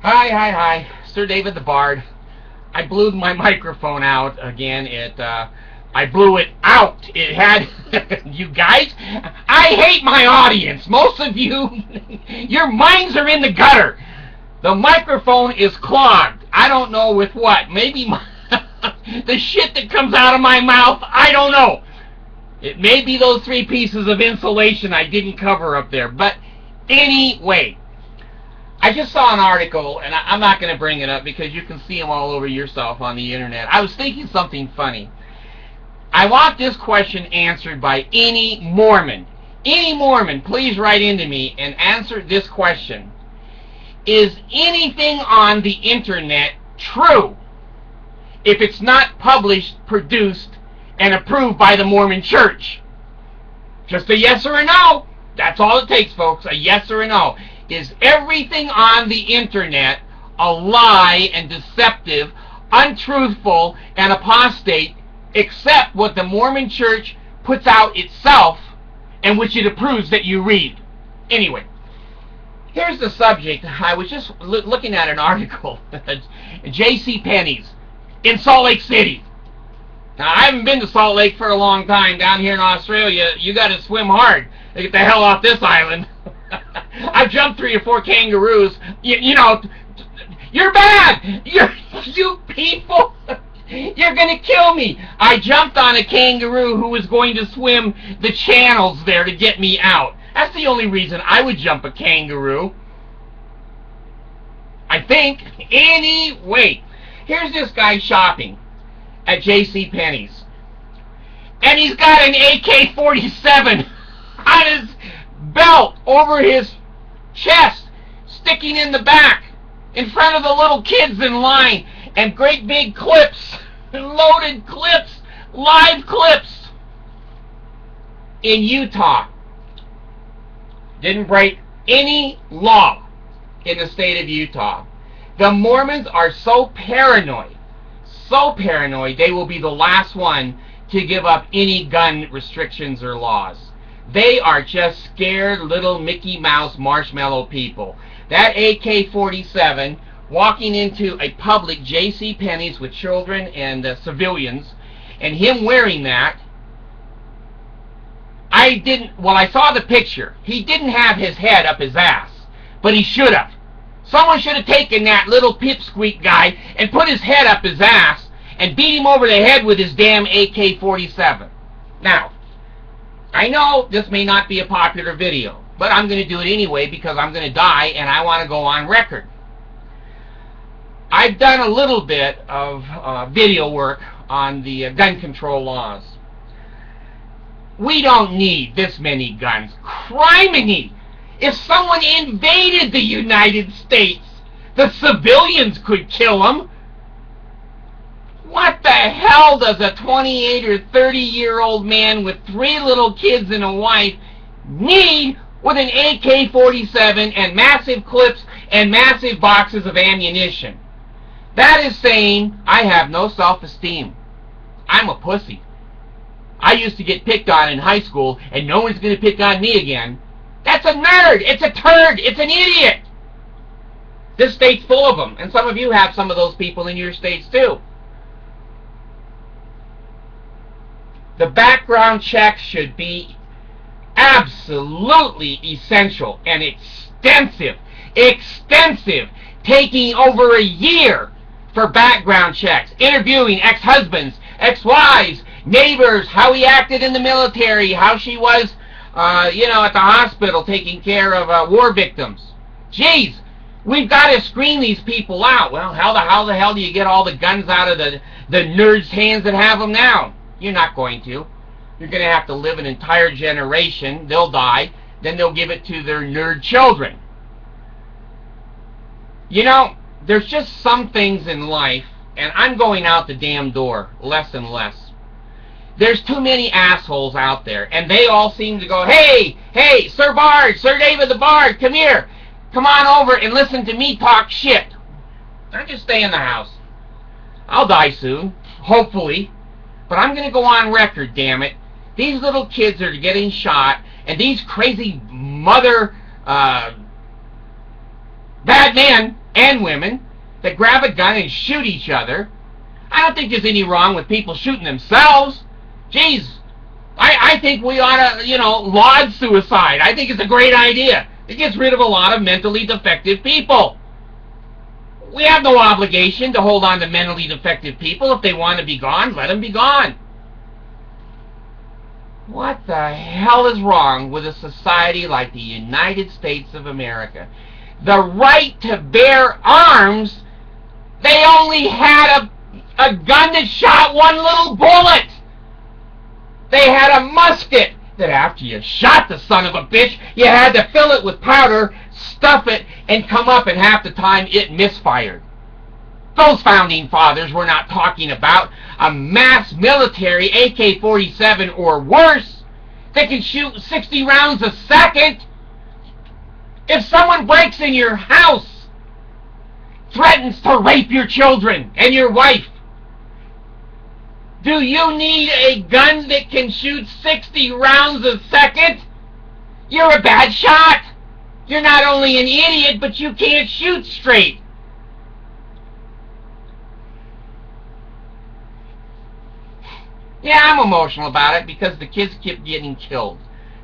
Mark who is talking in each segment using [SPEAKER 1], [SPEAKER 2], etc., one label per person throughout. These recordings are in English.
[SPEAKER 1] Hi. Sir David the Bard. I blew my microphone out again. I blew it out. It had, you guys, I hate my audience. Most of you, your minds are in the gutter. The microphone is clogged. I don't know with what. Maybe the shit that comes out of my mouth, I don't know. It may be those 3 pieces of insulation I didn't cover up there. But anyway, I just saw an article, and I'm not going to bring it up because you can see them all over yourself on the internet. I was thinking something funny. I want this question answered by any Mormon. Any Mormon, please write into me and answer this question. Is anything on the internet true if it's not published, produced, and approved by the Mormon Church? Just a yes or a no. That's all it takes, folks. A yes or a no. Is everything on the internet a lie and deceptive, untruthful, and apostate, except what the Mormon Church puts out itself and which it approves that you read? Anyway, here's the subject. I was just looking at an article. J.C. Penney's in Salt Lake City. Now, I haven't been to Salt Lake for a long time. Down here in Australia, you got to swim hard to get the hell off this island. I've jumped 3 or 4 kangaroos. You know, you're bad. You people, you're going to kill me. I jumped on a kangaroo who was going to swim the channels there to get me out. That's the only reason I would jump a kangaroo, I think. Anyway, here's this guy shopping at J.C. Penney's, and he's got an AK-47 on his belt over his chest, sticking in the back, in front of the little kids in line, and great big clips, loaded clips, live clips, in Utah. Didn't break any law in the state of Utah. The Mormons are so paranoid, they will be the last one to give up any gun restrictions or laws. They are just scared little Mickey Mouse marshmallow people. That AK-47 walking into a public J.C. Penney's with children and civilians, and him wearing that, I saw the picture. He didn't have his head up his ass, but he should have. Someone should have taken that little pipsqueak guy and put his head up his ass and beat him over the head with his damn AK-47. Now, I know this may not be a popular video, but I'm going to do it anyway because I'm going to die and I want to go on record. I've done a little bit of video work on the gun control laws. We don't need this many guns. Criminy! If someone invaded the United States, the civilians could kill them. What the hell does a 28 or 30-year-old man with 3 little kids and a wife need with an AK-47 and massive clips and massive boxes of ammunition? That is saying I have no self-esteem. I'm a pussy. I used to get picked on in high school, and no one's going to pick on me again. That's a nerd. It's a turd. It's an idiot. This state's full of them, and some of you have some of those people in your states too. The background check should be absolutely essential and extensive, taking over a year for background checks, interviewing ex-husbands, ex-wives, neighbors, how he acted in the military, how she was, at the hospital taking care of war victims. Jeez, we've got to screen these people out. Well, how the hell do you get all the guns out of the nerds' hands that have them now? You're not going to. You're going to have to live an entire generation. They'll die. Then they'll give it to their nerd children. You know, there's just some things in life, and I'm going out the damn door less and less. There's too many assholes out there, and they all seem to go, hey, Sir Bard, Sir David the Bard, come here. Come on over and listen to me talk shit. I just stay in the house. I'll die soon, hopefully. But I'm going to go on record, damn it. These little kids are getting shot, and these crazy bad men and women that grab a gun and shoot each other. I don't think there's any wrong with people shooting themselves. Jeez, I think we ought to, laud suicide. I think it's a great idea. It gets rid of a lot of mentally defective people. We have no obligation to hold on to mentally defective people. If they want to be gone, let them be gone. What the hell is wrong with a society like the United States of America? The right to bear arms, they only had a gun that shot one little bullet. They had a musket that after you shot the son of a bitch, you had to fill it with powder, stuff it, and come up, and half the time it misfired. Those founding fathers were not talking about a mass military AK-47 or worse that can shoot 60 rounds a second. If someone breaks in your house, threatens to rape your children and your wife, do you need a gun that can shoot 60 rounds a second? You're a bad shot. You're not only an idiot, but you can't shoot straight. Yeah, I'm emotional about it because the kids keep getting killed.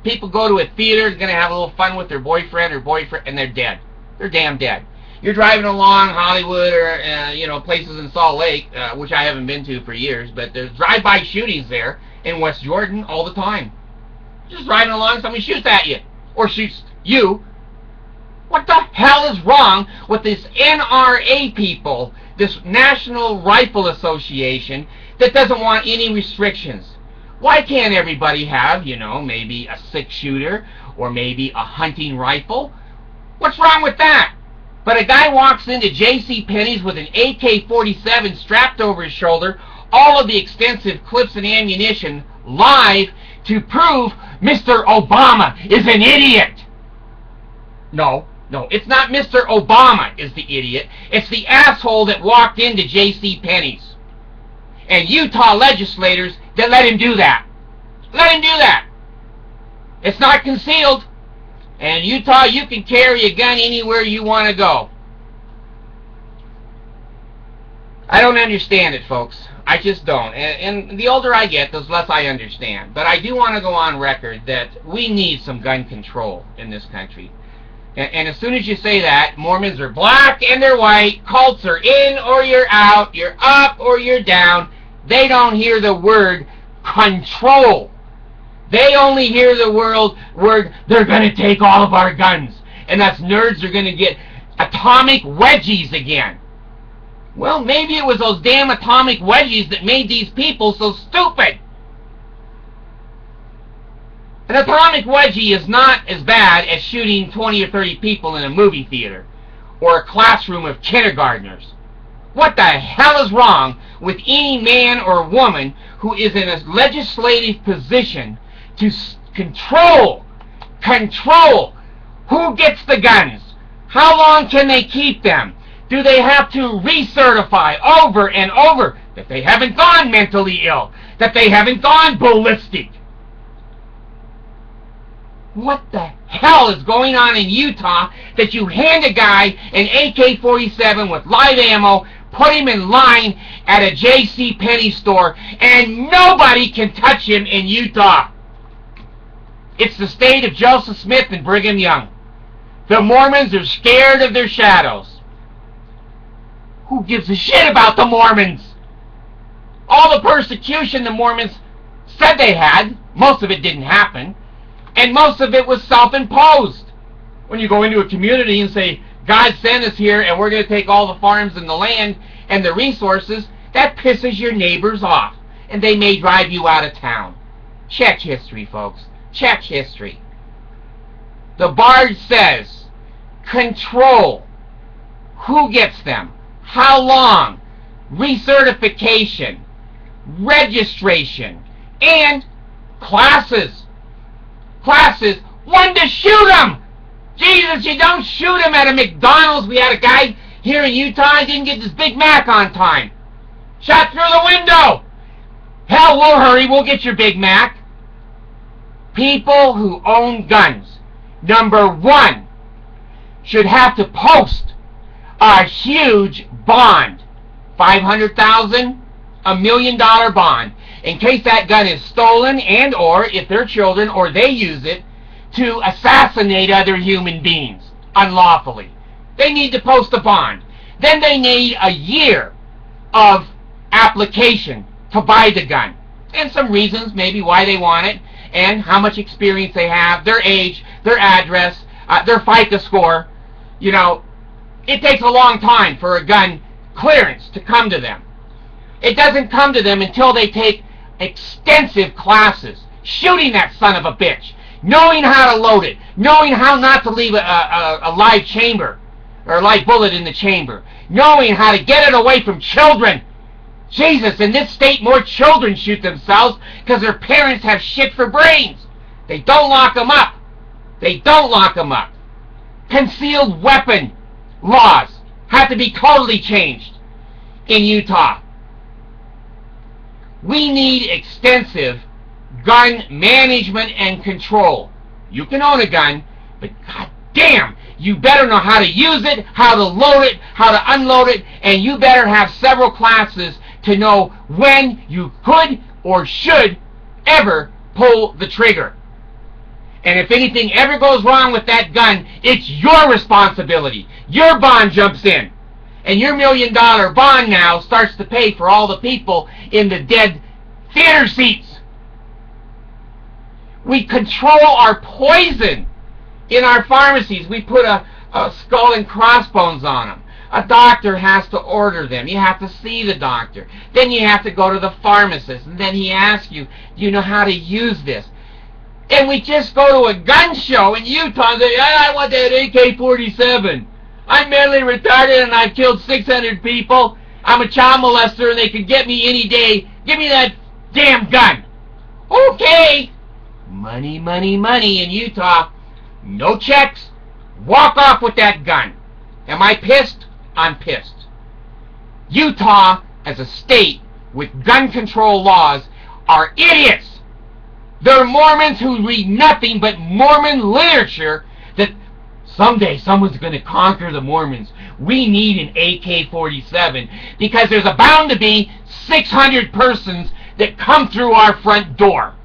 [SPEAKER 1] People go to a theater, going to have a little fun with their boyfriend, and they're dead. They're damn dead. You're driving along Hollywood or, places in Salt Lake, which I haven't been to for years, but there's drive-by shootings there in West Jordan all the time. Just driving along, somebody shoots at you, or shoots you. What the hell is wrong with this NRA people, this National Rifle Association, that doesn't want any restrictions? Why can't everybody have, maybe a 6-shooter or maybe a hunting rifle? What's wrong with that? But a guy walks into J.C. Penney's with an AK-47 strapped over his shoulder, all of the extensive clips and ammunition live to prove Mr. Obama is an idiot. No, it's not Mr. Obama is the idiot. It's the asshole that walked into J.C. Penney's. And Utah legislators that let him do that. Let him do that. It's not concealed. And Utah, you can carry a gun anywhere you want to go. I don't understand it, folks. I just don't. And the older I get, the less I understand. But I do want to go on record that we need some gun control in this country. And as soon as you say that, Mormons are black and they're white, cults are in or you're out, you're up or you're down. They don't hear the word control. They only hear the word, they're going to take all of our guns. And us nerds are going to get atomic wedgies again. Well, maybe it was those damn atomic wedgies that made these people so stupid. An atomic wedgie is not as bad as shooting 20 or 30 people in a movie theater or a classroom of kindergartners. What the hell is wrong with any man or woman who is in a legislative position to control who gets the guns? How long can they keep them? Do they have to recertify over and over that they haven't gone mentally ill, that they haven't gone ballistic? What the hell is going on in Utah that you hand a guy an AK-47 with live ammo, put him in line at a J.C. Penney store, and nobody can touch him in Utah? It's the state of Joseph Smith and Brigham Young. The Mormons are scared of their shadows. Who gives a shit about the Mormons? All the persecution the Mormons said they had, most of it didn't happen, and most of it was self-imposed. When you go into a community and say, God sent us here and we're going to take all the farms and the land and the resources, that pisses your neighbors off, and they may drive you out of town. Check history, folks. Check history. The Bard says, control. Who gets them? How long? Recertification. Registration. And classes. Classes. When to shoot them! Jesus, you don't shoot them at a McDonald's. We had a guy here in Utah, he didn't get his Big Mac on time. Shot through the window. Hell, we'll hurry. We'll get your Big Mac. People who own guns, number one, should have to post a huge bond. $500,000, $1 million bond, in case that gun is stolen, and or if they're children or they use it to assassinate other human beings unlawfully. They need to post a bond. Then they need a year of application to buy the gun, and some reasons maybe why they want it, and how much experience they have, their age, their address, their FICO score. You know, it takes a long time for a gun clearance to come to them. It doesn't come to them until they take extensive classes, shooting that son of a bitch, knowing how to load it, knowing how not to leave a live chamber or a live bullet in the chamber, knowing how to get it away from children. Jesus, in this state more children shoot themselves because their parents have shit for brains. They don't lock them up. They don't lock them up. Concealed weapon laws have to be totally changed in Utah. We need extensive gun management and control. You can own a gun, but god damn, you better know how to use it, how to load it, how to unload it, and you better have several classes to know when you could or should ever pull the trigger. And if anything ever goes wrong with that gun, it's your responsibility. Your bond jumps in. And your $1 million bond now starts to pay for all the people in the dead theater seats. We control our poison in our pharmacies. We put a skull and crossbones on them. A doctor has to order them. You have to see the doctor. Then you have to go to the pharmacist. And then he asks you, do you know how to use this? And we just go to a gun show in Utah and say, I want that AK-47. I'm mentally retarded and I've killed 600 people. I'm a child molester and they could get me any day. Give me that damn gun. Okay. Money, money, money in Utah. No checks. Walk off with that gun. Am I pissed? I'm pissed. Utah, as a state with gun control laws, are idiots. They're Mormons who read nothing but Mormon literature that someday someone's going to conquer the Mormons. We need an AK-47 because there's bound to be 600 persons that come through our front door.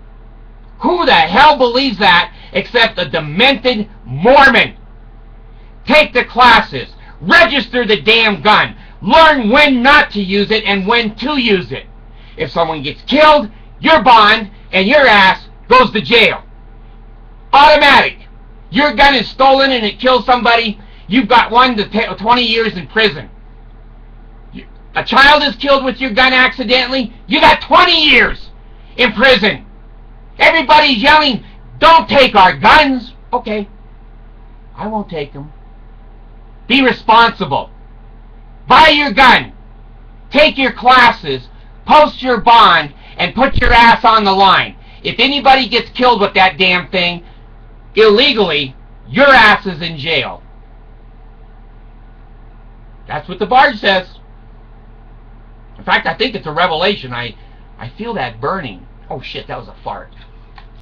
[SPEAKER 1] Who the hell believes that except a demented Mormon? Take the classes. Register the damn gun. Learn when not to use it and when to use it. If someone gets killed, your bond and your ass goes to jail. Automatic. Your gun is stolen and it kills somebody, you've got 1 to 20 years in prison. A child is killed with your gun accidentally, you got 20 years in prison. Everybody's yelling, don't take our guns. Okay, I won't take them. Be responsible. Buy your gun. Take your classes. Post your bond and put your ass on the line. If anybody gets killed with that damn thing illegally, your ass is in jail. That's what the barge says. In fact, I think it's a revelation. I feel that burning. Oh shit, that was a fart.